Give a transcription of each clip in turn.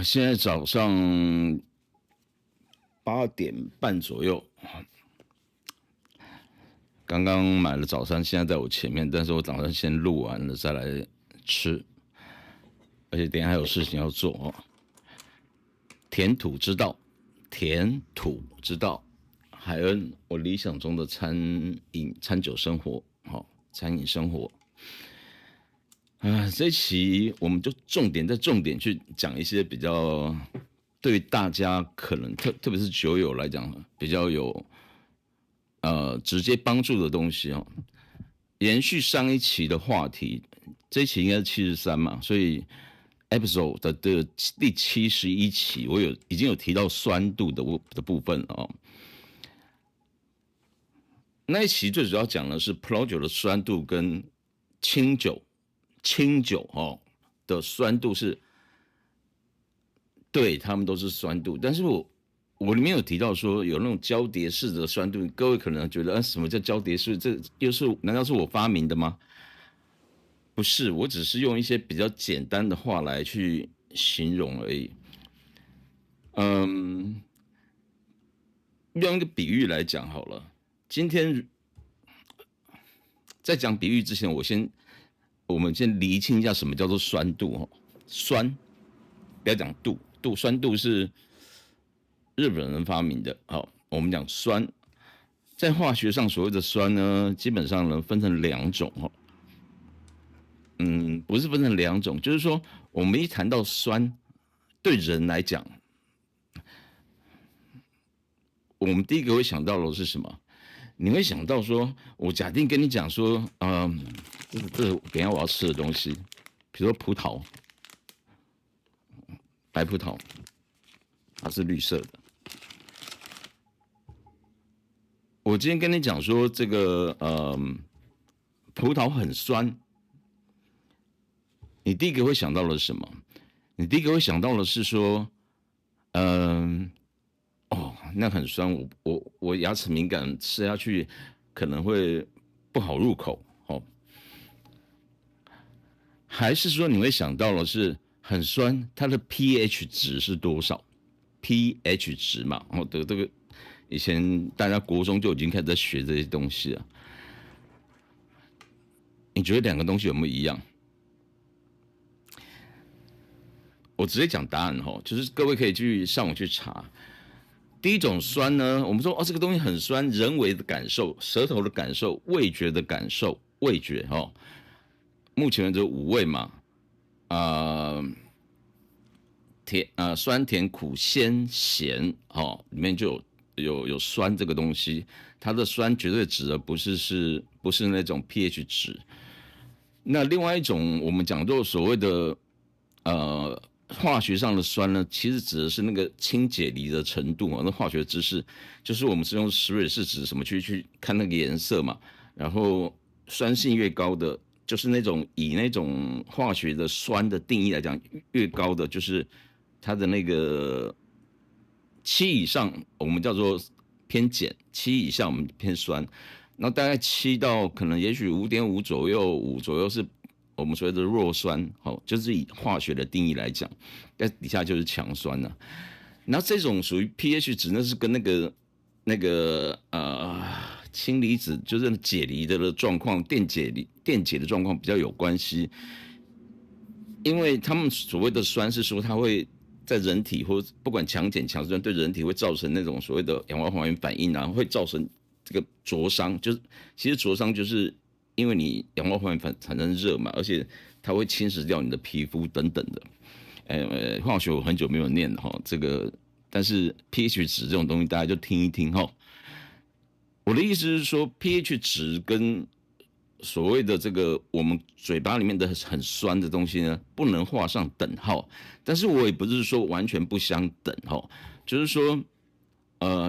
现在早上8点半左右，刚刚买了早餐，现在在我前面，但是我早上先录完了再来吃，而且等一下还有事情要做哦。填土之道，填土之道，海恩，我理想中的餐酒生活，餐饮生活。这一期我们就重点去讲一些比较对大家可能特别是酒友来讲比较有直接帮助的东西哦。延续上一期的话题，这一期应该是73嘛，所以 episode 的第71期，我已经有提到酸度的部分哦。那一期最主要讲的是葡萄酒的酸度跟清酒的酸度是，对，他们都是酸度，但是我里面有提到说有那种交叠式的酸度，各位可能觉得什么叫交叠式？这难道是我发明的吗？不是，我只是用一些比较简单的话来去形容而已。用一个比喻来讲好了。今天在讲比喻之前，我们先厘清一下什么叫做酸度哦。酸，不要讲度，酸度是日本人发明的。好，我们讲酸，在化学上所谓的酸呢，基本上呢分成两种哦。不是分成两种，就是说我们一谈到酸，对人来讲，我们第一个会想到的是什么？你会想到说，我假定跟你讲说，这等一下我要吃的东西，比如说葡萄，白葡萄，它是绿色的。我今天跟你讲说，这个葡萄很酸，你第一个会想到的是什么？你第一个会想到的是说，那很酸，我牙齿敏感，吃下去可能会不好入口哦。还是说你会想到的是很酸，它的 pH 值是多少 ？pH 值嘛，这个以前大家国中就已经开始在学这些东西了。你觉得两个东西有没有一样？我直接讲答案哈，就是各位可以去上网去查。第一种酸呢，我们说这个东西很酸，人为的感受、舌头的感受、味觉的感受、味觉目前这5味嘛，酸甜苦鲜咸里面就有酸这个东西，它的酸绝对指的不是那种 pH 值。那另外一种我们讲究所谓的化学上的酸呢，其实指的是那个氢解离的程度那化学知识就是我们是用石蕊试纸什么去看那个颜色嘛，然后酸性越高的，就是以那种化学的酸的定义来讲，越高的就是它的那个7以上，我们叫做偏碱；7以下我们偏酸。然后大概7到可能也许5.5左右，5左右是我们所谓的弱酸，就是以化学的定义来讲，在底下就是强酸了。然后这种属于 pH 值，那是跟那个氢离子就是解离的状况、电解的状况比较有关系。因为他们所谓的酸是说它会在人体或不管强碱强酸对人体会造成那种所谓的氧化还原反应会造成这个灼伤，就是其实灼伤就是因为你氧化还原产生热嘛，而且它会侵蚀掉你的皮肤等等的。化学我很久没有念了这个，但是 pH 值这种东西大家就听一听我的意思是说 pH 值跟所谓的这个我们嘴巴里面的很酸的东西呢，不能画上等号。但是我也不是说完全不相等就是说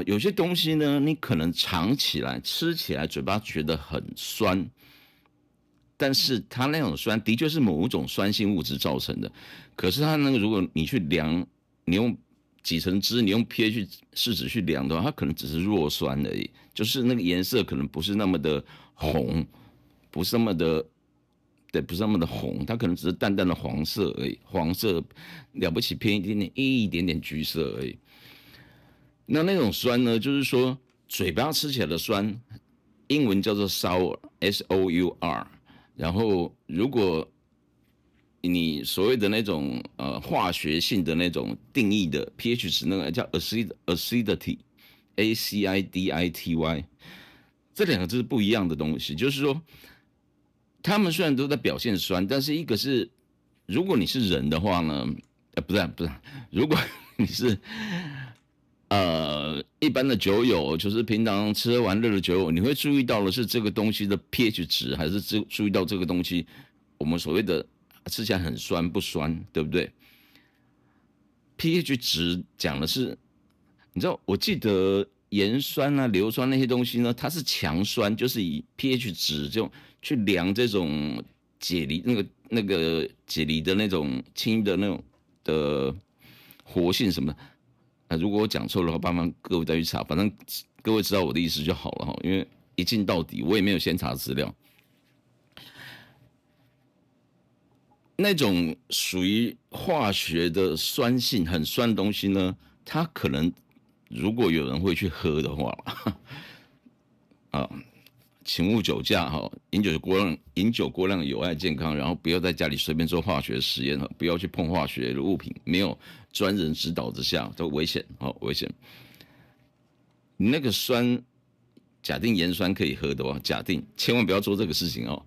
有些东西呢，你可能尝起来、吃起来，嘴巴觉得很酸，但是它那种酸的确是某种酸性物质造成的。可是它那个，如果你去量，你用几成脂，你用 pH 试纸去量的话，它可能只是弱酸而已，就是那个颜色可能不是那么的红，不是那么的对，不是那么的红，它可能只是淡淡的黄色而已，黄色了不起偏一点点橘色而已。那种酸呢，就是说嘴巴吃起来的酸，英文叫做 sour，S-O-U-R。然后如果你所谓的那种化学性的那种定义的 pH 值，那个叫 acidity，A-C-I-D-I-T-Y，这两个字是不一样的东西。就是说，他们虽然都在表现酸，但是一个是如果你是人的话呢，不是，如果你是一般的酒友，就是平常吃喝玩乐的酒友，你会注意到的是这个东西的 pH 值，还是注意到这个东西我们所谓的吃起来很酸不酸，对不对？pH 值讲的是，你知道，我记得盐酸啊、硫酸那些东西呢，它是强酸，就是以 pH 值就去量这种解离那个解离的那种氢的那种的活性什么的。如果我讲错的话，麻烦各位再去查，反正各位知道我的意思就好了哈。因为一镜到底，我也没有先查资料。那种属于化学的酸性很酸的东西呢，它可能如果有人会去喝的话，啊，请勿酒驾哈，饮酒过量有害健康，然后不要在家里随便做化学实验，不要去碰化学的物品，没有专人指导之下都危险，危险。你那个酸，假定盐酸可以喝的话，假定千万不要做这个事情哦。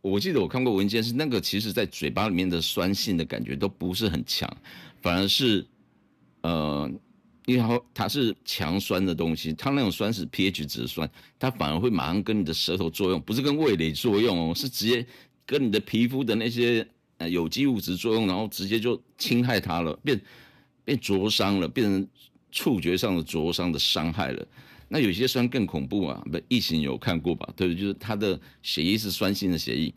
我记得我看过文件是那个，其实在嘴巴里面的酸性的感觉都不是很强，反而是因为它是强酸的东西，它那种酸是 pH 值的酸，它反而会马上跟你的舌头作用，不是跟味蕾作用哦，是直接跟你的皮肤的那些有机物质作用，然后直接就侵害它了，变灼伤了，变成触觉上的灼伤的伤害了。那有些酸更恐怖啊，异形有看过吧？对，就是它的血液是酸性的血液，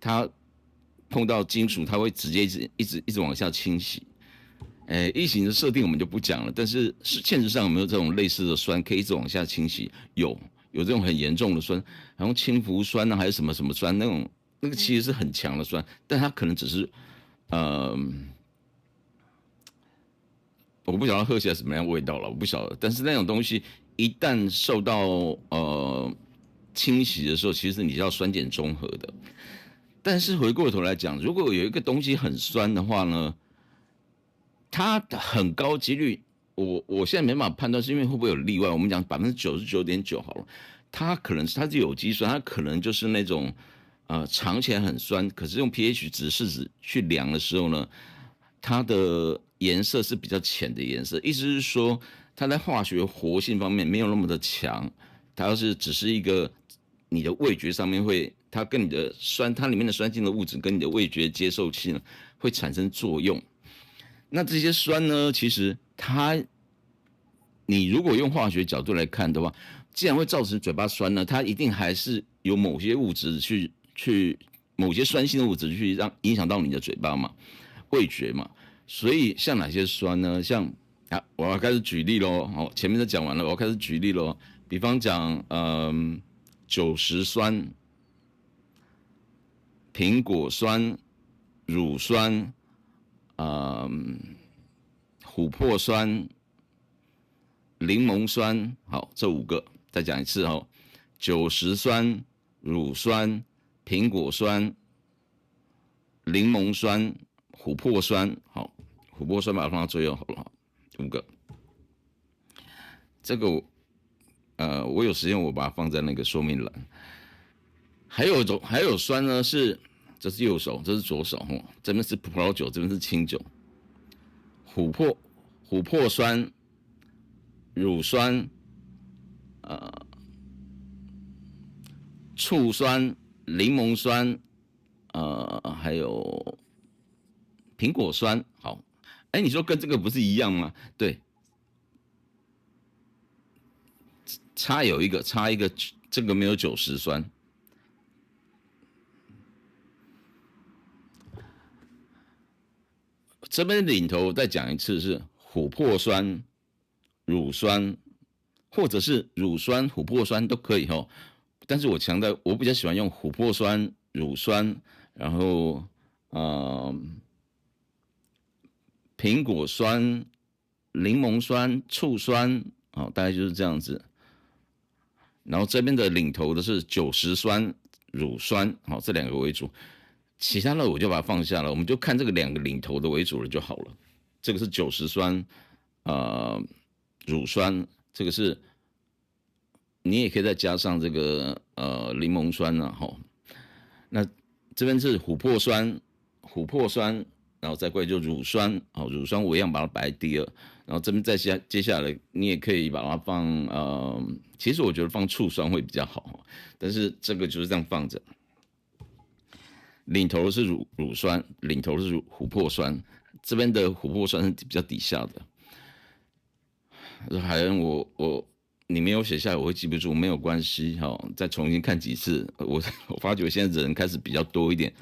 它碰到金属，它会直接一直往下清洗。异形的设定我们就不讲了，但是现实上有没有这种类似的酸可以一直往下清洗？有这种很严重的酸，然后氢氟酸呢，还是什么什么酸那个其实是很强的酸，但它可能只是我不晓得喝起来什么样的味道了，我不晓得。但是那种东西一旦受到清洗的时候，其实你是要酸碱中和的。但是回过头来讲，如果有一个东西很酸的话呢，它很高几率，我现在没办法判断，是因为会不会有例外？我们讲99.9%好了，它是有机酸，它可能就是那种尝起来很酸，可是用 pH 值试纸去量的时候呢，它的颜色是比较浅的颜色，意思是说它在化学活性方面没有那么的强，它要是只是一个你的味觉上面会，它跟你的它里面的酸性的物质跟你的味觉接受器呢会产生作用。那这些酸呢，其实你如果用化学角度来看的话，既然会造成嘴巴酸呢，它一定还是有某些物质去某些酸性的物质去影响到你的嘴巴嘛，味觉嘛。所以像哪些酸呢？像我要开始举例喽。前面都讲完了，我要开始举例喽。比方讲，酒石酸、苹果酸、乳酸。琥珀酸、柠檬酸，好，这5个再讲一次哦：酒石酸、乳酸、苹果酸、柠檬酸、琥珀酸。好，琥珀酸把它放到最后好了，5个。这个我有时间我把它放在那个说明栏。还有酸呢，这是右手，这是左手，这边是葡萄酒，这边是清酒。琥珀酸、乳酸、醋酸、柠檬酸，还有苹果酸。好，你说跟这个不是一样吗？对，差一个，这个没有酒石酸。这边领头再讲一次是琥珀酸、乳酸，或者是乳酸、琥珀酸都可以但是我强调，我比较喜欢用琥珀酸、乳酸，然后苹果酸、柠檬酸、醋酸，大概就是这样子。然后这边的领头的是90酸、乳酸，这两个为主，其他的我就把它放下了，我们就看这个两个领头的为主了就好了。这个是90酸，乳酸，这个是你也可以再加上这个柠檬酸啊，那这边是琥珀酸，然后再过来就乳酸，乳酸我一样把它摆在第二，然后这边接下来你也可以把它放其实我觉得放醋酸会比较好，但是这个就是这样放着。领头的是乳酸，领头的是琥珀酸，这边的琥珀酸是比较底下的。海恩，你没有写下来，我会记不住，没有关系，再重新看几次。我发觉现在人开始比较多一点，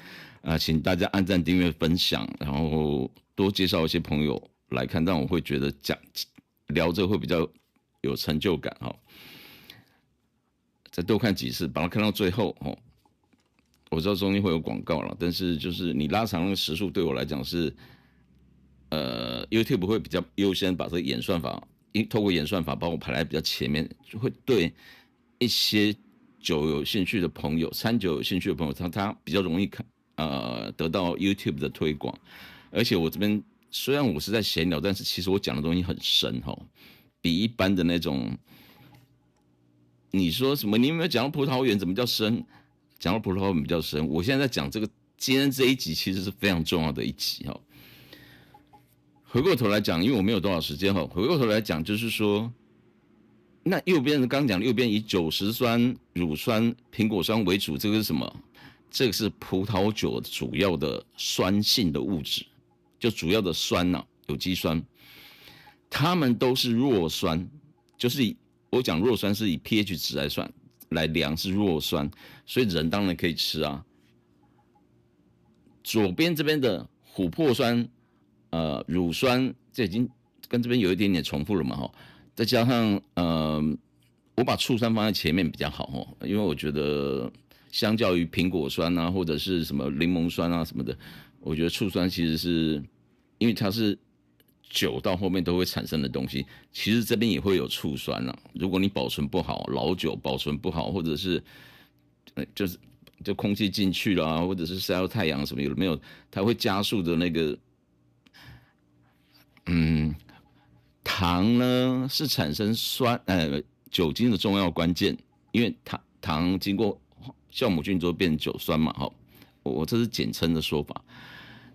请大家按赞、订阅、分享，然后多介绍一些朋友来看，让我会觉得聊这会比较有成就感，再多看几次，把它看到最后，我知道中间会有广告了，但是就是你拉长那个时数，对我来讲是，YouTube 会比较优先把这个演算法，透过演算法把我排在比较前面，就会对一些酒有兴趣的朋友、餐酒有兴趣的朋友，他比较容易得到 YouTube 的推广。而且我这边虽然我是在闲聊，但是其实我讲的东西很深比一般的那种，你说什么？你有没有讲到葡萄园？怎么叫深？讲到葡萄园比较深。我现在在讲这个，今天这一集其实是非常重要的一集回过头来讲，因为我没有多少时间回过头来讲，就是说，那右边刚讲右边以90酸、乳酸、苹果酸为主，这个是什么？这个是葡萄酒主要的酸性的物质，就主要的酸有机酸，它们都是弱酸，就是我讲弱酸是以 pH 值来量是弱酸，所以人当然可以吃啊。左边这边的琥珀酸、乳酸，这已经跟这边有一点点重复了嘛再加上我把醋酸放在前面比较好因为我觉得相较于苹果酸啊或者是什么柠檬酸啊什么的，我觉得醋酸其实是因为它是酒到后面都会产生的东西，其实这边也会有醋酸如果你保存不好，老酒保存不好，或者是就空气进去了或者是晒到太阳什么有没有，它会加速的那个糖呢是产生酒精的重要关键，因为糖经过酵母菌之后变成酒酸嘛我这是简称的说法，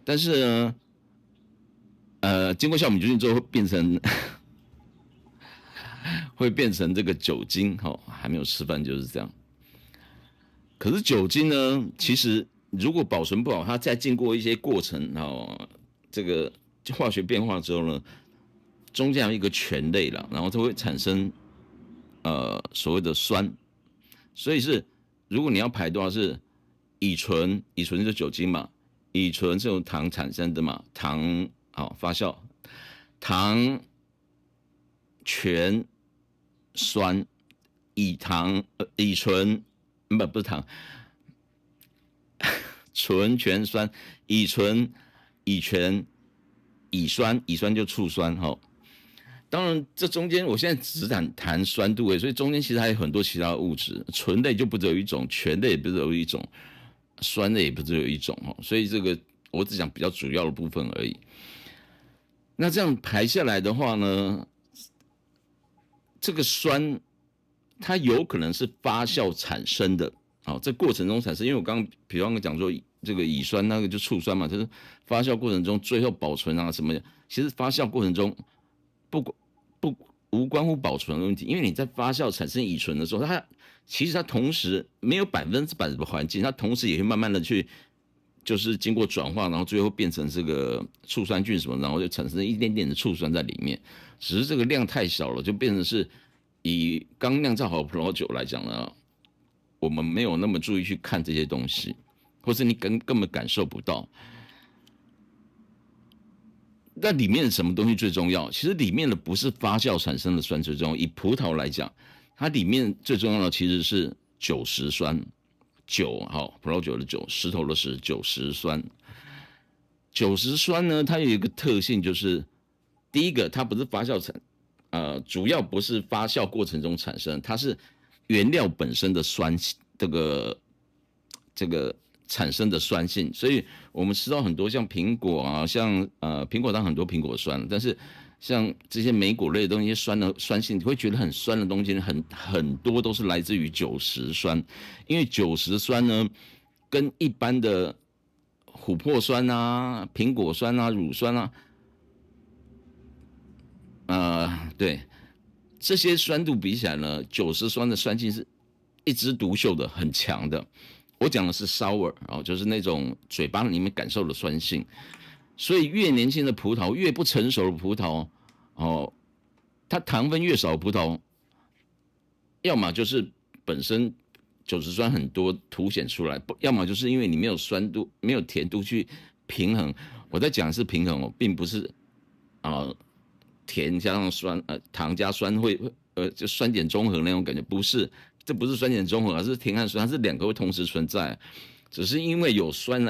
但是呢经过酵母菌之后会变成这个酒精还没有吃饭就是这样。可是酒精呢，其实如果保存不好，它再经过一些过程这个化学变化之后呢，中间有一个醛类了，然后它会产生所谓的酸，所以是如果你要排的话是乙醇是酒精嘛，乙醇是由糖产生的嘛，糖发酵，糖醛酸，乙醇不是糖，醇醛酸，乙醇乙醛乙酸就醋酸当然这中间我现在只谈酸度所以中间其实还有很多其他的物质，醇类就不只有一种，醛类也不只有一种，酸类也不只有一种所以这个我只讲比较主要的部分而已。那这样排下来的话呢，这个酸它有可能是发酵产生的这过程中产生，因为我比方讲说这个乙酸那个就醋酸嘛，就是发酵过程中最后保存什么的，其实发酵过程中无关乎保存的问题，因为你在发酵产生乙醇的时候，其实它同时没有100%的环境，它同时也会慢慢的去就是经过转化，然后最后变成这个醋酸菌什么，然后就产生一点点的醋酸在里面，只是这个量太小了，就变成是以刚酿造好的葡萄酒来讲呢，我们没有那么注意去看这些东西，或是你根本感受不到。那里面什么东西最重要？其实里面的不是发酵产生的酸最重要。以葡萄来讲，它里面最重要的其实是酒石酸，酒好，葡萄酒的酒，石头的石，酒石酸。酒石酸呢，它有一个特性，就是第一个，它不是发酵主要不是发酵过程中产生，它是原料本身的酸，这个产生的酸性。所以我们吃到很多像苹果啊，像苹果当然很多苹果酸，但是像这些莓果类的东西，酸性，你会觉得很酸的东西，很多都是来自于酒石酸，因为酒石酸呢，跟一般的琥珀酸啊、苹果酸啊、乳酸啊，对，这些酸度比起来呢，酒石酸的酸性是一枝独秀的，很强的。我讲的是 sour 就是那种嘴巴里面感受的酸性。所以越年轻的葡萄，越不成熟的葡萄，它糖分越少的葡萄，要么就是本身酒石酸很多凸显出来，要么就是因为你没有酸度、没有甜度去平衡。我在讲的是平衡并不是甜加上酸，糖加酸就酸碱中和那种感觉，不是，这不是酸碱中和，而是甜和酸，它是两个会同时存在，只是因为有酸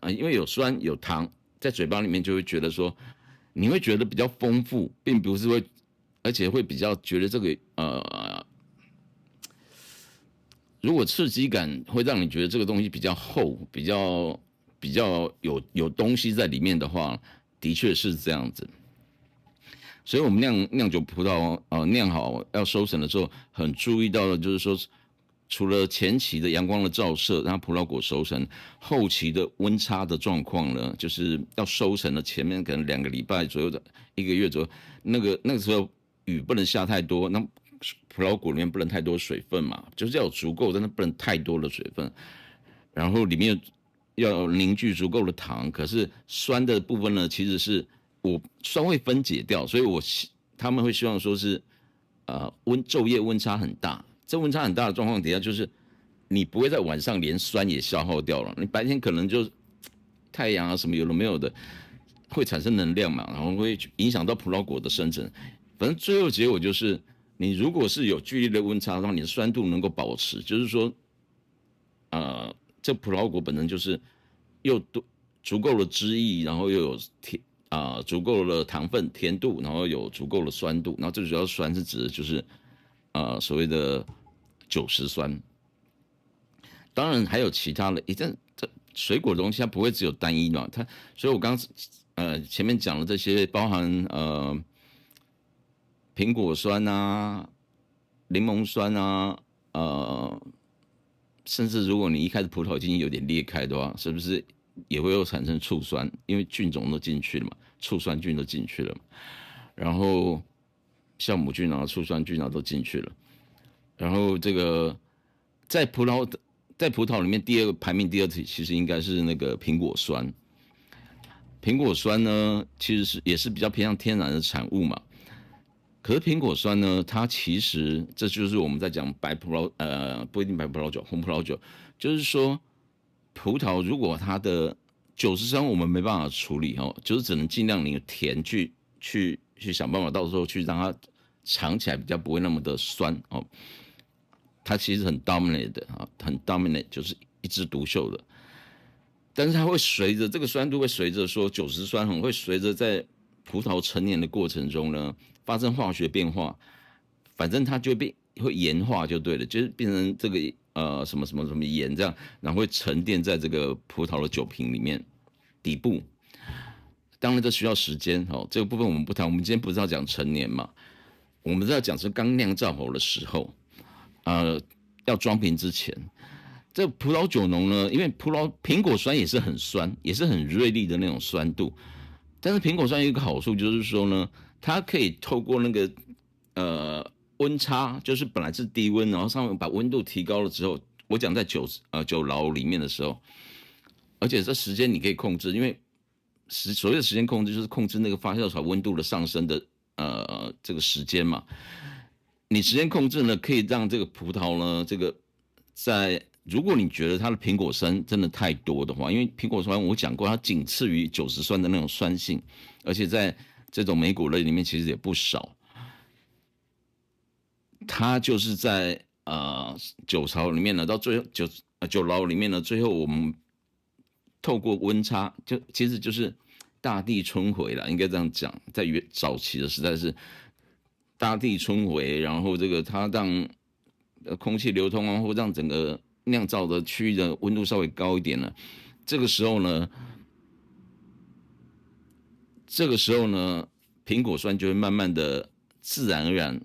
因为有酸有糖在嘴巴里面，就会觉得说，你会觉得比较丰富，并不是而且会比较觉得这个如果刺激感会让你觉得这个东西比较厚，比较有东西在里面的话，的确是这样子。所以我们酿酒葡萄酿好要收成的时候，很注意到的就是说，除了前期的阳光的照射让葡萄果熟成，后期的温差的状况呢，就是要收成的前面可能2个礼拜左右的1个月左右，那个时候雨不能下太多，那葡萄果里面不能太多水分嘛，就是要有足够，但是不能太多的水分，然后里面要凝聚足够的糖，可是酸的部分呢，其实是酸会分解掉，所以他们会希望说是昼夜温差很大，这温差很大的状况底下，就是你不会在晚上连酸也消耗掉了，你白天可能就太阳啊什么有的没有的会产生能量嘛，然后会影响到葡萄果的生成。反正最后结果就是，你如果是有剧烈的温差，让你的酸度能够保持，就是说，这葡萄果本身就是又足够的汁液，然后又有足够的糖分、甜度，然后有足够的酸度，然后最主要酸是指的就是所谓的酒石酸。当然还有其他的，这水果的东西它不会只有单一嘛，所以我刚前面讲的这些，包含苹果酸啊、柠檬酸啊，甚至如果你一开始葡萄已经有点裂开的话，是不是也会有产生醋酸？因为菌种都进去了嘛，醋酸菌都进去了嘛，然后酵母菌啊、醋酸菌啊都进去了，然后这个在葡萄里面排名第二其实应该是那个苹果酸。苹果酸呢，其实也是比较偏向天然的产物嘛。可是苹果酸呢，它其实这就是我们在讲不一定白葡萄酒，红葡萄酒，就是说葡萄如果它的酒石酸我们没办法处理就是只能尽量你的甜去想办法，到时候去让它尝起来比较不会那么的酸它其实很 dominate 的很 dominate 就是一枝独秀的。但是它会随着这个酸度会随着说酒石酸会随着在葡萄成年的过程中呢发生化学变化，反正它就会盐化就对了，就是变成这个什么什么什么盐这样，然后会沉淀在这个葡萄的酒瓶里面底部。当然这需要时间这个部分我们不谈，我们今天不是要讲成年嘛，我们是要讲是刚酿造好的时候，要装瓶之前。这葡萄酒农呢，因为苹果酸也是很酸，也是很锐利的那种酸度，但是苹果酸有一个好处就是说呢，它可以透过那个温差，就是本来是低温，然后上面把温度提高了之后，我讲在酒牢里面的时候，而且这时间你可以控制，因为所谓的时间控制就是控制那个发酵槽温度的上升的这个时间嘛。你时间控制呢，可以让这个葡萄呢，这个如果你觉得它的苹果酸真的太多的话，因为苹果酸我讲过，它仅次于酒石酸的那种酸性，而且在这种莓果类里面其实也不少。它就是在酒槽里面呢，到最后酒牢里面呢，最后我们透过温差，其实就是大地春回了，应该这样讲，在早期的时代是大地春回，然后这个它让空气流通啊，或让整个酿造的区域的温度稍微高一点了。这个时候呢，苹果酸就会慢慢的自然而然，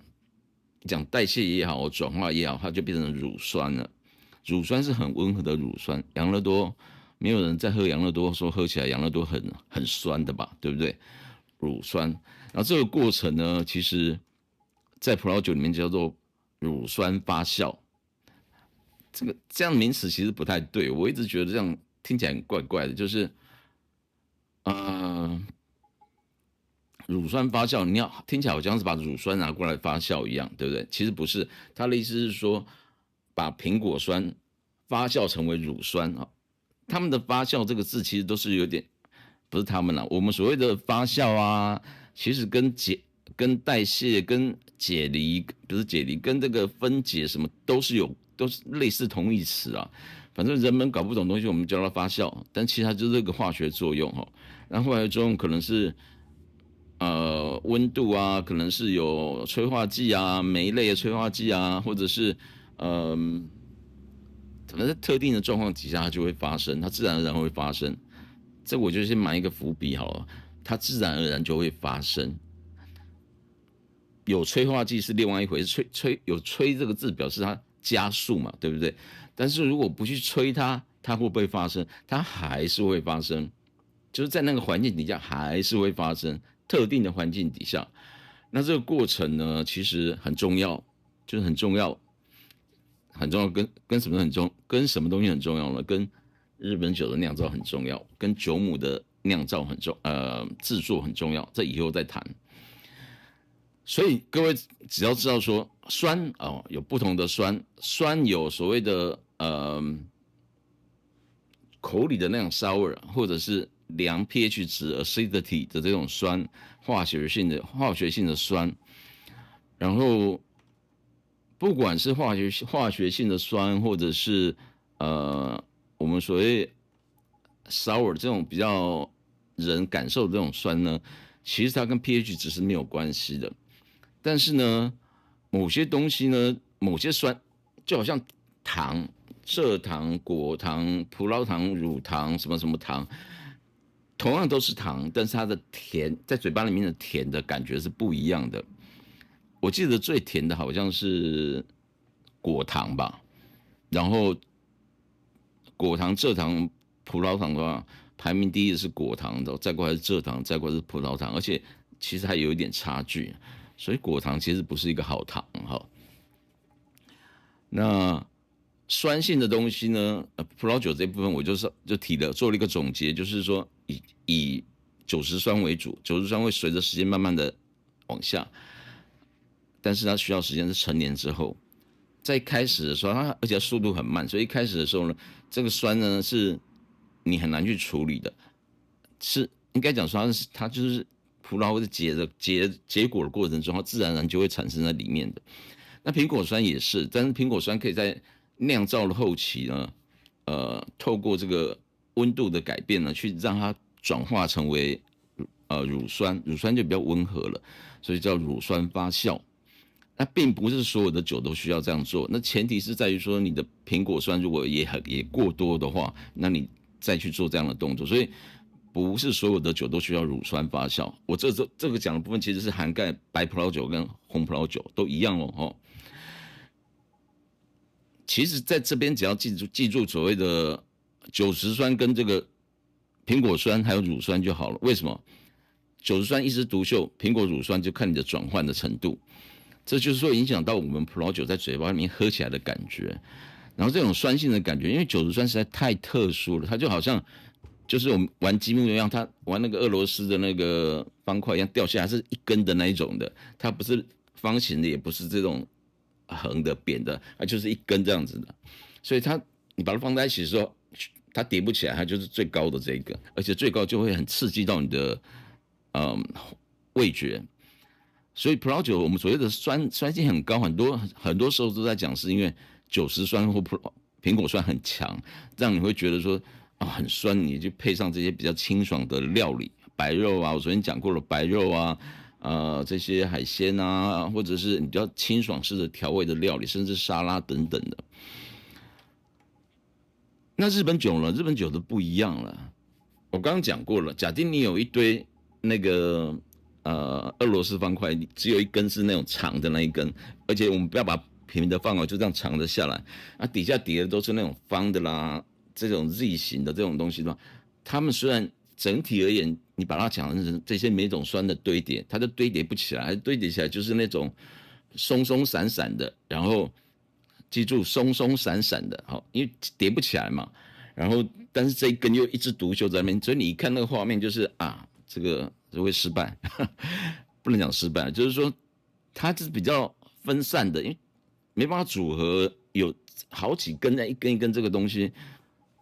讲代谢也好，转化也好，它就变成乳酸了。乳酸是很温和的乳酸，养乐多没有人在喝养乐多说喝起来养乐多很酸的吧，对不对？乳酸，然后这个过程呢，其实在葡萄酒里面叫做乳酸发酵。这样的名词其实不太对，我一直觉得这样听起来很怪怪的，就是乳酸发酵，你要听起来好像是把乳酸拿过来发酵一样，对不对？其实不是，他的意思是说把苹果酸发酵成为乳酸啊。他们的发酵这个字其实都是有点，不是他们啦，我们所谓的发酵啊，其实跟代谢、跟解离，不是解离，跟这个分解什么都是类似同义词啊。反正人们搞不懂东西，我们叫它发酵，但其实它就是这个化学作用哈。然后化学作用可能是温度啊，可能是有催化剂啊，酶类的催化剂啊，或者是可能在特定的状况底下它就会发生，它自然而然会发生。这我就先埋一个伏笔好了，它自然而然就会发生。有催化剂是另外一回事，有催这个字表示它加速嘛，对不对？但是如果不去催它，它会不会发生？它还是会发生，就是在那个环境底下还是会发生，特定的环境底下。那这个过程呢，其实很重要，就是很重要，很重要，跟什么跟什么东西很重要呢？跟日本酒的酿造很重要，跟酒母的酿造制作很重要，这以后再谈。所以各位只要知道说酸有不同的酸，酸有所谓的口里的那种 sour， 或者是量 pH 值 acidity 的这种酸，化学性的酸。然后不管是化学性的酸，或者是我们所谓 sour 这种比较人感受的这种酸呢，其实它跟 pH 值是没有关系的。但是呢，某些东西呢，某些酸，就好像糖、蔗糖、果糖、葡萄糖、乳糖，什么什么糖，同样都是糖，但是它的甜在嘴巴里面的甜的感觉是不一样的。我记得最甜的好像是果糖吧，然后果糖、蔗糖、葡萄糖的话，排名第一的是果糖的，再过来是蔗糖，再过来是葡萄糖，而且其实还有一点差距。所以果糖其实不是一个好糖哈。那酸性的东西呢？葡萄酒这部分我就做了一个总结，就是说以酒石酸为主，酒石酸会随着时间慢慢的往下，但是它需要时间是成年之后。在开始的时候，而且速度很慢，所以一开始的时候呢，这个酸呢是你很难去处理的，是应该讲说它就是葡萄的结果的过程中，它自然而然就会产生在里面的。那苹果酸也是，但是苹果酸可以在酿造的后期呢，透过这个温度的改变呢，去让它转化成为乳酸，乳酸就比较温和了，所以叫乳酸发酵。那并不是所有的酒都需要这样做，那前提是在于说你的苹果酸如果也过多的话，那你再去做这样的动作。所以不是所有的酒都需要乳酸发酵。我这个讲的部分其实是涵盖白葡萄酒跟红葡萄酒都一样哦。其实在这边只要记住所谓的酒石酸跟这个苹果酸还有乳酸就好了。为什么？酒石酸一枝独秀，苹果乳酸就看你的转换的程度。这就是说影响到我们葡萄酒在嘴巴里面喝起来的感觉，然后这种酸性的感觉，因为酒石酸实在太特殊了，它就好像就是我们玩积木一样，它玩那个俄罗斯的那个方块一样掉下来是一根的那一种的，它不是方形的，也不是这种横的扁的，它就是一根这样子的，所以你把它放在一起的时候，它叠不起来，它就是最高的这个，而且最高就会很刺激到你的味觉。所以葡萄酒我们所谓的酸性很高，很多时候都在讲是因为酒石酸或苹果酸很强，让你会觉得说很酸，你就配上这些比较清爽的料理，白肉啊，我昨天讲过了，白肉啊，这些海鲜啊，或者是你比较清爽式的调味的料理，甚至沙拉等等的。那日本酒呢？日本酒的不一样了。我刚刚讲过了，假定你有一堆那个俄罗斯方块，只有一根是那种长的那一根，而且我们不要把平的放好，就这样长的下来，底下叠的都是那种方的啦，这种 Z 型的这种东西的话，它们虽然整体而言，你把它讲成这些每种酸的堆叠，它就堆叠不起来，堆叠起来就是那种松松散散的，然后记住松松散散的，好，因为叠不起来嘛。然后，但是这一根又一枝独秀在那边，所以你一看那个画面就是这个会失败，不能讲失败，就是说它是比较分散的，因为没办法组合，有好几根一根一根这个东西。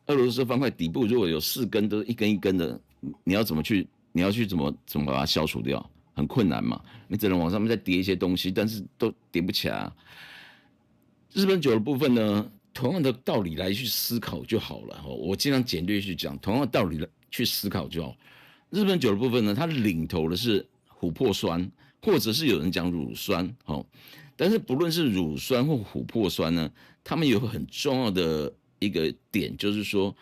俄罗斯方块底部如果有4根都一根一根的，你要怎么去怎么把它消除掉？很困难嘛，你只能往上面再叠一些东西，但是都叠不起来啊。日本酒的部分呢，同样的道理来去思考就好了。我尽量简略去讲，同样的道理来去思考就好。日本酒的部分呢，它领头的是琥珀酸，或者是有人讲乳酸。但是不论是乳酸或琥珀酸呢，它们有很重要的一个点，就是说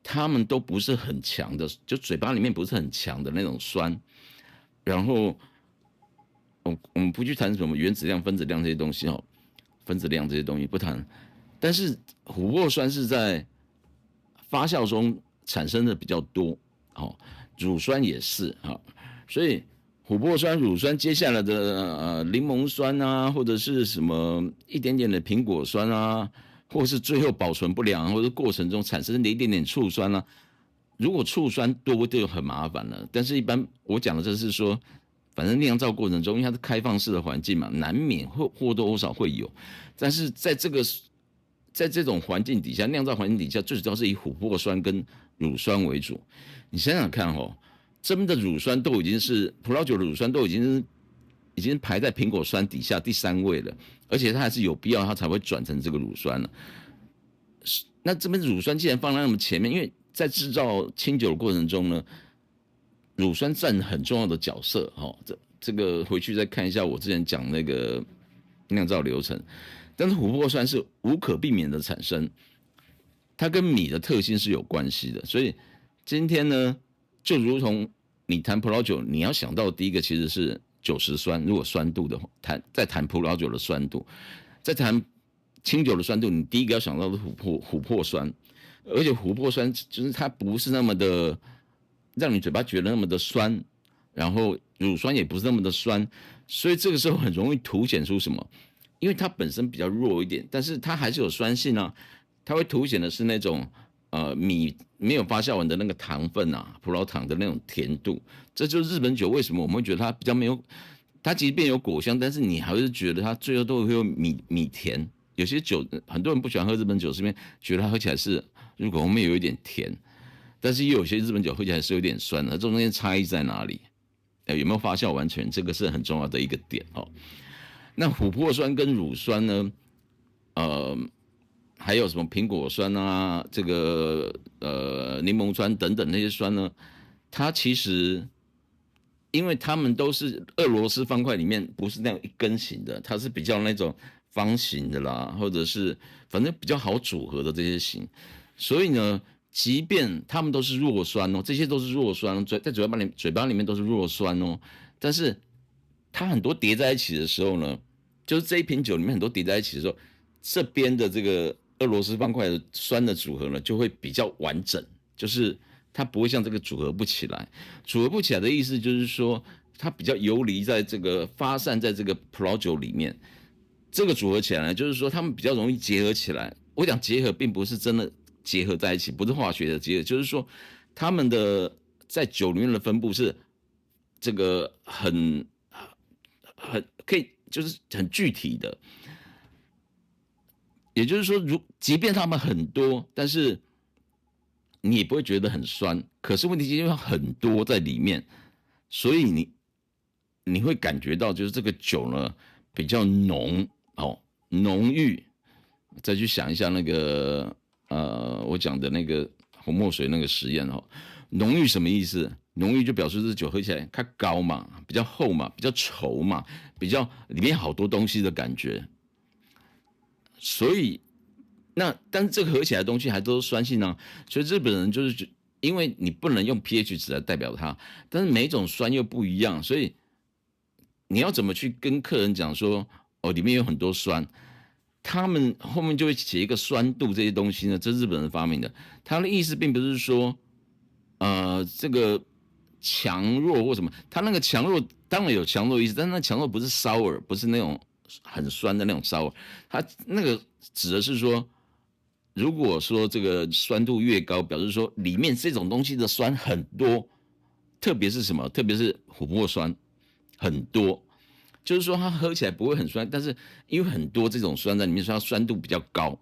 它们都不是很强的，就嘴巴里面不是很强的那种酸。然后我们不去谈什么原子量、分子量这些东西，分子量这些东西不谈。但是琥珀酸是在发酵中产生的比较多，乳酸也是，所以琥珀酸、乳酸，接下来的柠檬酸啊，或者是什么一点点的苹果酸啊，或是最后保存不良，或者过程中产生的一点点醋酸啊。如果醋酸多就很麻烦了。但是一般我讲的就是说，反正酿造过程中，因为它是开放式的环境嘛，难免或多或少会有。但是在这种环境底下，酿造环境底下，最主要是以琥珀酸跟乳酸为主。你想想看真的乳酸都已经是葡萄酒的乳酸都已经排在苹果酸底下第3位了，而且它还是有必要它才会转成这个乳酸了。那这边乳酸既然放在那么前面，因为在制造清酒的过程中呢，乳酸占很重要的角色。这个回去再看一下我之前讲那个酿造流程。但是琥珀酸是无可避免的产生，它跟米的特性是有关系的。所以今天呢，就如同你谈葡萄酒，你要想到的第一个其实是酒石酸。如果酸度的话，在谈葡萄酒的酸度，在谈清酒的酸度，你第一个要想到的是琥珀酸。而且琥珀酸就是它不是那么的让你嘴巴觉得那么的酸，然后乳酸也不是那么的酸，所以这个时候很容易凸显出什么？因为它本身比较弱一点，但是它还是有酸性啊，它会凸显的是那种米没有发酵完的那个糖分啊，葡萄糖的那种甜度。这就是日本酒为什么我们会觉得它比较没有，它即便有果香，但是你还是觉得它最后都会有米甜。有些酒很多人不喜欢喝日本酒，是因为觉得它喝起来是入口后面有一点甜，但是也有些日本酒喝起来是有点酸的。这中间差异在哪里？有没有发酵完全？这个是很重要的一个点。那琥珀酸跟乳酸呢？还有什么苹果酸啊，这个柠檬酸等等那些酸呢？它其实因为它们都是俄罗斯方块里面不是那种一根型的，它是比较那种方形的啦，或者是反正比较好组合的这些型。所以呢，即便它们都是弱酸这些都是弱酸，在嘴巴里面都是弱酸但是它很多叠在一起的时候呢，就是这一瓶酒里面很多叠在一起的时候，这边的这个俄罗斯方块的酸的组合呢，就会比较完整，就是它不会像这个组合不起来。组合不起来的意思就是说，它比较游离在这个发散在这个葡萄酒里面。这个组合起来呢，就是说它们比较容易结合起来。我讲结合并不是真的结合在一起，不是化学的结合，就是说它们的在酒里面的分布是这个很可以就是很具体的。也就是说，即便它们很多，但是你也不会觉得很酸。可是问题是因为很多在里面，所以你会感觉到就是这个酒呢比较浓浓郁，再去想一下那个我讲的那个红墨水那个实验哦，浓郁什么意思？浓郁就表示这酒喝起来它高嘛，比较厚嘛，比较稠嘛，比较里面好多东西的感觉。所以但是这个合起来的东西还都是酸性呢，所以日本人就是因为你不能用 pH 值来代表它，但是每一种酸又不一样，所以你要怎么去跟客人讲说哦里面有很多酸？他们后面就会写一个酸度这些东西呢，这是日本人发明的。他的意思并不是说这个强弱或什么，他那个强弱当然有强弱意思，但是那强弱不是 sour，不是那种很酸的那种 sour，它那个指的是说，如果说这个酸度越高，表示说里面这种东西的酸很多，特别是什么？特别是琥珀酸很多，就是说它喝起来不会很酸，但是因为很多这种酸在里面，所以它酸度比较高。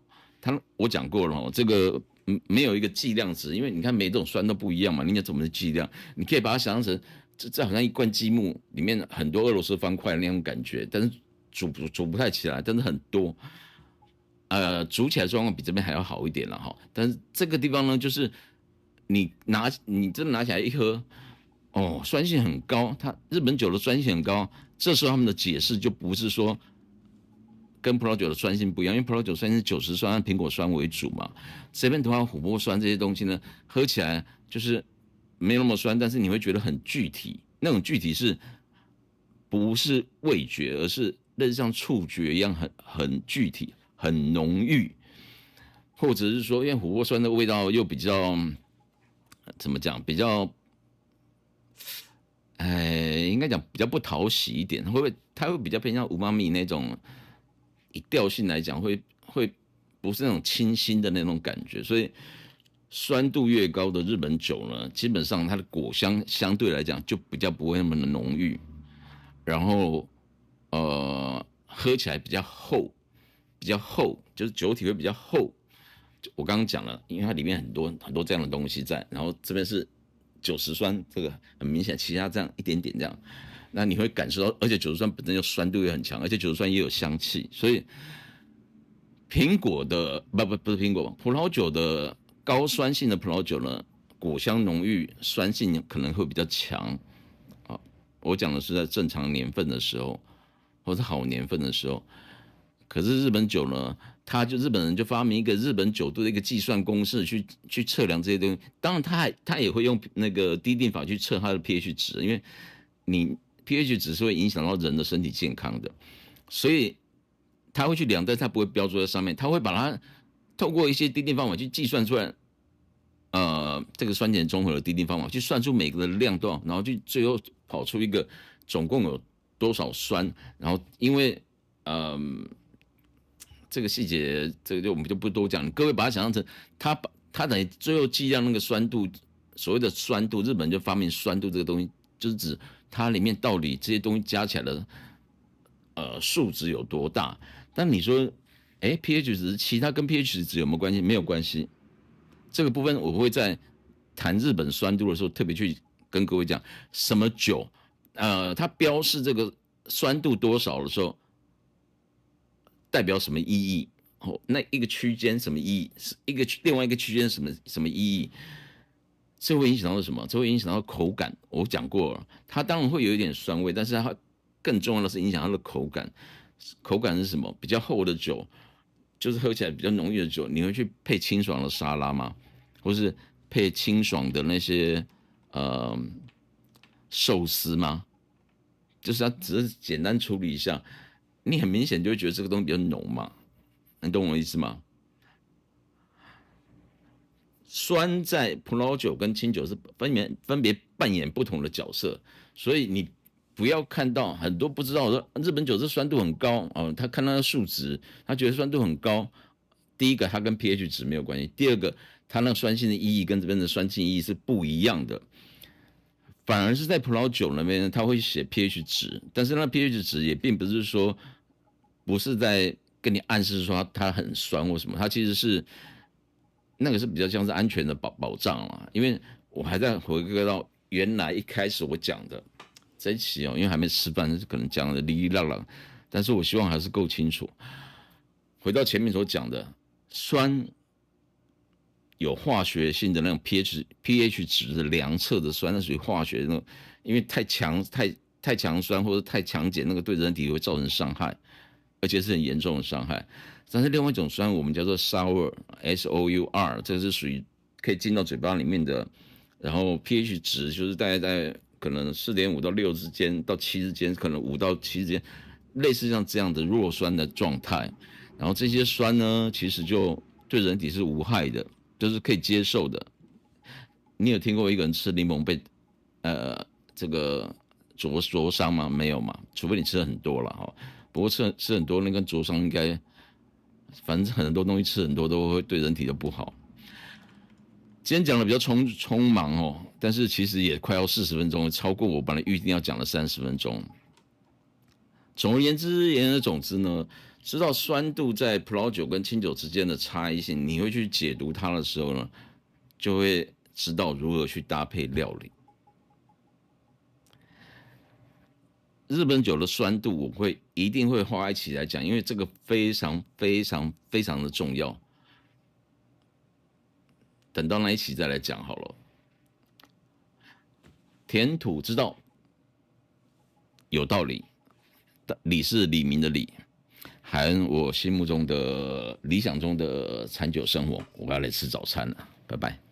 我讲过了哦，这个没有一个计量值，因为你看每种酸都不一样嘛，你要怎么计量？你可以把它想象成这好像一罐积木里面很多俄罗斯方块那种感觉，但是煮不太起来，但是很多。煮起来状况比这边还要好一点了哈。但是这个地方呢，就是你真的拿起来一喝，哦，酸性很高。日本酒的酸性很高，这时候他们的解释就不是说跟葡萄酒的酸性不一样，因为葡萄酒酸性是90酸，按苹果酸为主嘛。这边的话，琥珀酸这些东西呢，喝起来就是没有那么酸，但是你会觉得很具体。那种具体是不是味觉，而是类似像触觉一样很具体。很浓郁，或者是说，因为琥珀酸的味道又比较怎么讲，比较，应该讲比较不讨喜一点，它会比较偏向五妈米那种，以调性来讲会不是那种清新的那种感觉，所以酸度越高的日本酒呢，基本上它的果香相对来讲就比较不会那么的浓郁，然后喝起来比较厚。比较厚，就是酒体会比较厚。我刚刚讲了，因为它里面很多这样的东西在，然后这边是90酸，这个很明显，其他这样一点点这样，那你会感受到，而且90酸本身就酸度也很强，而且90酸也有香气，所以苹果的不是苹果，葡萄酒的高酸性的葡萄酒呢，果香浓郁，酸性可能会比较强。我讲的是在正常年份的时候，或是好年份的时候。可是日本酒呢，日本人就发明一个日本酒度的一个计算公式去测量这些东西。当然他也会用那个滴定法去测它的 pH 值，因为你 pH 值是会影响到人的身体健康的，所以他会去量，但他不会标注在上面，他会把它透过一些滴定方法去计算出来。这个酸碱中和的滴定方法去算出每个的量多少，然后去最后跑出一个总共有多少酸，然后因为这个细节，这个我们就不多讲。各位把它想象成，它等于最后计量那个酸度，所谓的酸度，日本就发明酸度这个东西，就是指它里面到底这些东西加起来的数值有多大。但你说，pH 值，其他跟 pH 值有没有关系？没有关系。这个部分我会在谈日本酸度的时候特别去跟各位讲，什么酒，它标示这个酸度多少的时候。代表什么意义？那一个区间什么意义？另外一个区间什么意义？这会影响到什么？这会影响到口感。我讲过了，它当然会有一点酸味，但是它更重要的是影响它的口感。口感是什么？比较厚的酒，就是喝起来比较浓郁的酒，你会去配清爽的沙拉吗？或是配清爽的那些寿司吗？就是它只是简单处理一下。你很明显就会觉得这个东西比较浓嘛，你懂我意思吗？酸在葡萄酒跟清酒是分别扮演不同的角色，所以你不要看到很多不知道说日本酒这酸度很高哦，他看它的数值，他觉得酸度很高。第一个，它跟 pH 值没有关系；第二个，它那个酸性的意义跟这边的酸性意义是不一样的。反而是在葡萄酒那边，他会写 pH 值，但是那 pH 值也并不是说不是在跟你暗示说它很酸或什么，它其实是那个是比较像是安全的保障啦。因为我还在回归到原来一开始我讲的这一期哦，因为还没吃饭，可能讲的哩哩啦啦，但是我希望还是够清楚。回到前面所讲的，酸有化学性的那种 pH 值的量测的酸，那属于化学那种，因为太强酸或者太强碱，那个对人体会造成伤害，而且是很严重的伤害。但是另外一种酸，我们叫做 sour， 这是属于可以进到嘴巴里面的，然后 pH 值就是大概在可能4.5到6之间，到7之间，可能5到7之间，类似像这样的弱酸的状态。然后这些酸呢，其实就对人体是无害的，就是可以接受的。你有听过一个人吃柠檬被这个灼伤吗？没有嘛，除非你吃了很多了哈。不过吃很多，那跟灼伤应该，反正很多东西吃很多都会对人体都不好。今天讲的比较匆忙哦，但是其实也快要40分钟了，超过我本来预定要讲的30分钟。总而言之，言而总之呢，知道酸度在葡萄酒跟清酒之间的差异性，你会去解读它的时候呢，就会知道如何去搭配料理。日本酒的酸度，我一定会花一起来讲，因为这个非常的重要。等到那一期再来讲好了。填土之道有道理，理是李明的理，含我心目中的理想中的餐酒生活。我要来吃早餐了，拜拜。